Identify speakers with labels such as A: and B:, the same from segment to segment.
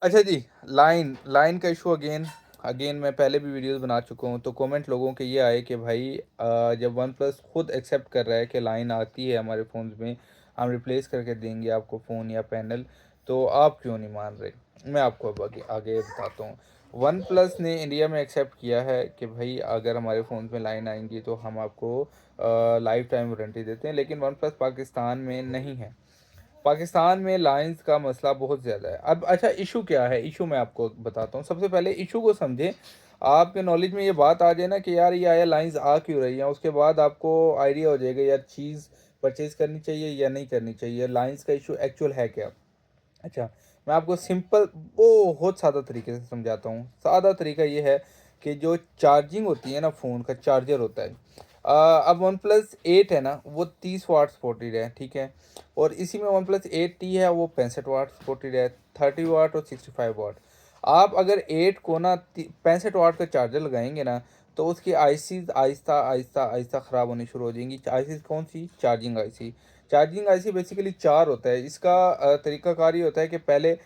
A: अच्छा जी, line line का issue again again मैं पहले भी वीडियोज़ बना चुका हूँ, तो कमेंट लोगों के ये आए कि भाई जब वन प्लस खुद एक्सेप्ट कर रहा है कि लाइन आती है हमारे फ़ोन्स में, हम रिप्लेस करके देंगे आपको फ़ोन या पैनल, तो आप क्यों नहीं मान रहे? मैं आपको अब आगे आगे बताता हूँ। वन प्लस ने इंडिया में एक्सेप्ट किया है कि भाई अगर हमारे फ़ोन्स में लाइन आएँगी तो हम आपको लाइफ़ टाइम वारंटी देते हैं, लेकिन वन प्लस पाकिस्तान में नहीं है। पाकिस्तान में लाइन्स का मसला बहुत ज़्यादा है। अब अच्छा इश्यू क्या है? इश्यू मैं आपको बताता हूँ। सबसे पहले इश्यू को समझें। आपके नॉलेज में ये बात आ जाए ना कि यार ये आया लाइन्स आ क्यों रही हैं? उसके बाद आपको आइडिया हो जाएगा यार चीज़ परचेज़ करनी चाहिए या नहीं करनी चाहिए। लाइन्स का इश्यू एक्चुअल है क्या? अच्छा, मैं आपको सिंपल बहुत सादा तरीके से समझाता हूँ। सादा तरीका ये है कि जो चार्जिंग होती है ना फ़ोन का चार्जर होता है। अब वन प्लस 8 है ना, वो 30 वाट सपोर्टेड है, ठीक है? और इसी में वन प्लस 8 टी है, वो 65 वाट सपोर्टेड है, 30 वाट और 65 वाट। आप अगर 8 को ना 65 वाट का चार्जर लगाएँगे ना, तो उसकी आईसीज़ आहिस्ता-आहिस्ता ख़राब होनी शुरू हो जाएँगी। आईसीज़ कौन-सी? Charging IC. Charging IC basically 4 होता है। इसका तरीकाकार ये होता है कि पहले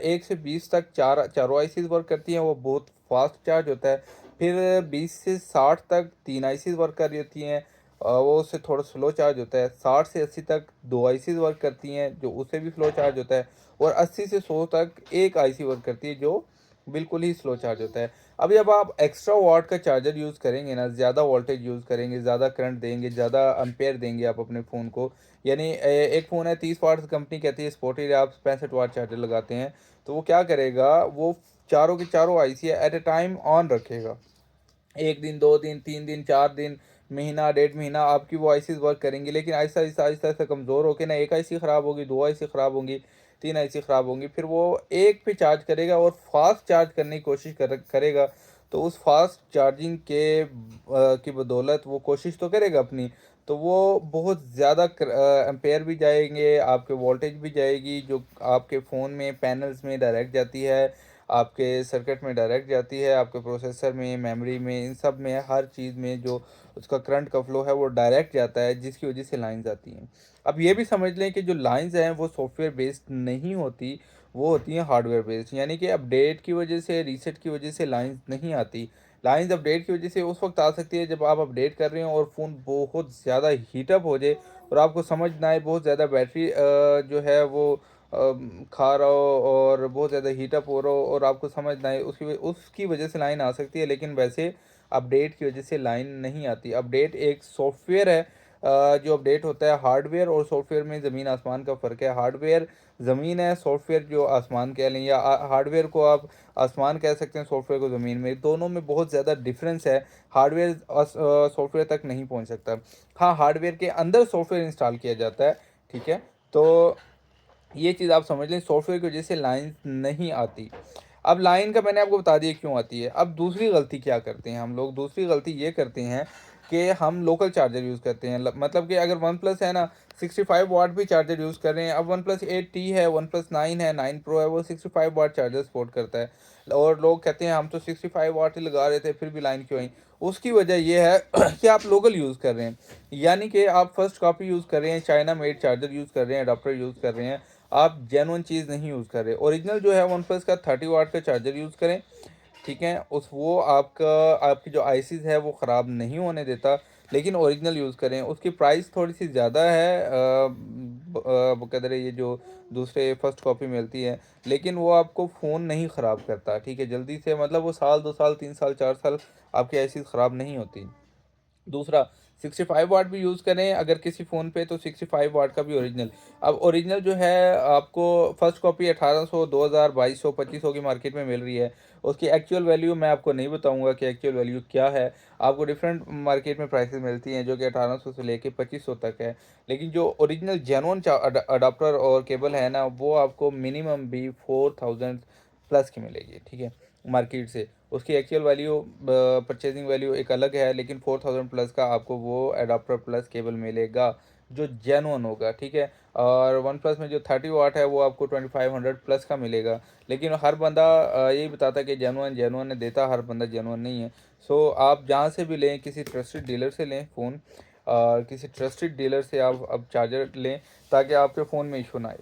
A: 1 से 20 तक चारों आईसीज़ वर्क करती हैं, वो बहुत फास्ट चार्ज होता है। फिर 20 से 60 तक 3 आईसीज़ वर्क कर रही होती हैं, वो उससे थोड़ा स्लो चार्ज होता है। 60 से 80 तक 2 आईसीज़ वर्क करती हैं, जो उससे भी स्लो चार्ज होता है। और 80 से 100 तक 1 आईसी वर्क करती है, जो बिल्कुल ही स्लो चार्ज होता है। अभी अब आप एक्स्ट्रा वाट का चार्जर यूज़ करेंगे ना, ज़्यादा वोल्टेज यूज़ करेंगे, ज़्यादा करंट देंगे, ज़्यादा एम्पेयर देंगे आप अपने फ़ोन को, यानी एक फ़ोन है 30 वाट, कंपनी कहती है स्पोर्टेड, आप 65 वाट चार्जर लगाते हैं, तो वो क्या करेगा, वो चारों के चारों IC at a time on रखेगा। 1 दिन, 2 दिन, 3 दिन, 4 दिन, महीना, डेढ़ महीना आपकी वो आईसीज़ वर्क करेंगी, लेकिन आहिस्ता-आहिस्ता कमज़ोर होके ना 1 आईसी ख़राब होगी, 2 आईसी ख़राब होंगी, 3 आईसी ख़राब होंगी, फिर वो एक पे चार्ज करेगा और फ़ास्ट चार्ज करने की कोशिश करेगा, तो उस फ़ास्ट चार्जिंग की बदौलत वो कोशिश तो करेगा अपनी, तो वो बहुत ज़्यादा एम्पेयर भी जाएँगे, आपके वोल्टेज भी जाएगी, जो आपके फ़ोन में पैनल्स में डायरेक्ट जाती है, आपके सर्किट में डायरेक्ट जाती है, आपके प्रोसेसर में, मेमोरी में, इन सब में, हर चीज़ में जो उसका करंट का फ्लो है वो डायरेक्ट जाता है, जिसकी वजह से लाइन्स आती हैं। अब ये भी समझ लें कि जो लाइन्स हैं वो सॉफ्टवेयर बेस्ड नहीं होती, वो होती हैं हार्डवेयर बेस्ड, यानी कि अपडेट की वजह से, रीसेट की वजह से लाइन्स नहीं आती। लाइन्स अपडेट की वजह से उस वक़्त आ सकती है जब आप अपडेट कर रहे हो और फ़ोन बहुत ज़्यादा हीट अप हो जाए और आपको समझ ना आए, बहुत ज़्यादा बैटरी जो है वो खा रहा हो और बहुत ज़्यादा हीट अप हो रहा हो और आपको समझ ना आए, उसकी वजह से लाइन आ सकती है, लेकिन वैसे अपडेट की वजह से लाइन नहीं आती। अपडेट एक सॉफ्टवेयर है, जो अपडेट होता है, हार्डवेयर और सॉफ्टवेयर में ज़मीन आसमान का फ़र्क है। हार्डवेयर ज़मीन है, सॉफ्टवेयर जो आसमान कह लें, या हार्डवेयर को आप आसमान कह सकते हैं, सॉफ्टवेयर को ज़मीन में, दोनों में बहुत ज़्यादा डिफरेंस है। हार्डवेयर सॉफ्टवेयर तक नहीं पहुंच सकता। हाँ, हार्डवेयर के अंदर सॉफ्टवेयर इंस्टॉल किया जाता है, ठीक है? तो ये चीज़ आप समझ लें, सॉफ्टवेयर की वजह से लाइन नहीं आती। अब लाइन का मैंने आपको बता दिया क्यों आती है। अब दूसरी गलती क्या करते हैं हम लोग, दूसरी गलती ये करते हैं कि हम लोकल चार्जर यूज़ करते हैं। मतलब कि अगर वन प्लस है ना, 65 वाट भी चार्जर यूज़ कर रहे हैं। अब वन प्लस 8 टी है, वन प्लस 9 है, 9 प्रो है, वो 65 वाट चार्जर सपोर्ट करता है, और लोग कहते हैं हम तो 65 वाट ही लगा रहे थे, फिर भी लाइन क्यों आई? उसकी वजह ये है कि आप लोकल यूज़ कर रहे हैं, यानी कि आप फर्स्ट कॉपी यूज़ कर रहे हैं, चाइना मेड चार्जर यूज़ कर रहे हैं, अडाप्टर यूज़ कर रहे हैं, आप जेन्युइन चीज़ नहीं यूज़ कर रहे। ओरिजिनल जो है वन प्लस का 30 वाट का चार्जर यूज़ करें, ठीक है? उस वो आपका आपकी जो आईसीज़ है वो ख़राब नहीं होने देता, लेकिन ओरिजिनल यूज़ करें। उसकी प्राइस थोड़ी-सी ज़्यादा है, बक़दर ये जो दूसरे फर्स्ट कॉपी मिलती है, लेकिन वो आपको फ़ोन नहीं ख़राब करता, ठीक है? जल्दी से, मतलब वो साल, 2 साल, 3 साल, 4 साल आपकी आईसीज़ ख़राब नहीं होती। दूसरा, 65 वाट भी यूज़ करें अगर किसी फ़ोन पे, तो 65 वाट का भी ओरिजिनल। अब ओरिजिनल जो है आपको फर्स्ट कॉपी 1800, 2000, 2200, 2500 की मार्केट में मिल रही है। उसकी एक्चुअल वैल्यू मैं आपको नहीं बताऊँगा कि एक्चुअल वैल्यू क्या है। आपको डिफरेंट मार्केट में प्राइसेज़ मिलती हैं, जो कि 1800 से लेके 2500 तक है। लेकिन जो ओरिजिनल जेन्युइन अडॉप्टर और केबल है ना, वो आपको मिनिमम भी 4000 प्लस की मिलेगी, ठीक है? मार्केट से। उसकी एक्चुअल वैल्यू, परचेज़िंग वैल्यू एक अलग है, लेकिन 4000 प्लस का आपको वो एडाप्टर प्लस केबल मिलेगा, जो जेन्युइन होगा, ठीक है? और वन प्लस में जो 30 वाट है, वो आपको 2500 प्लस का मिलेगा। लेकिन हर बंदा यही बताता है कि जेन्युइन जेन्युइन है, देता हर बंदा जेन्युइन नहीं है। सो आप जहाँ से भी लें, किसी ट्रस्टेड डीलर से लें फ़ोन, किसी ट्रस्टेड डीलर से आप अब चार्जर लें, ताकि आपके फ़ोन में इशू ना आए।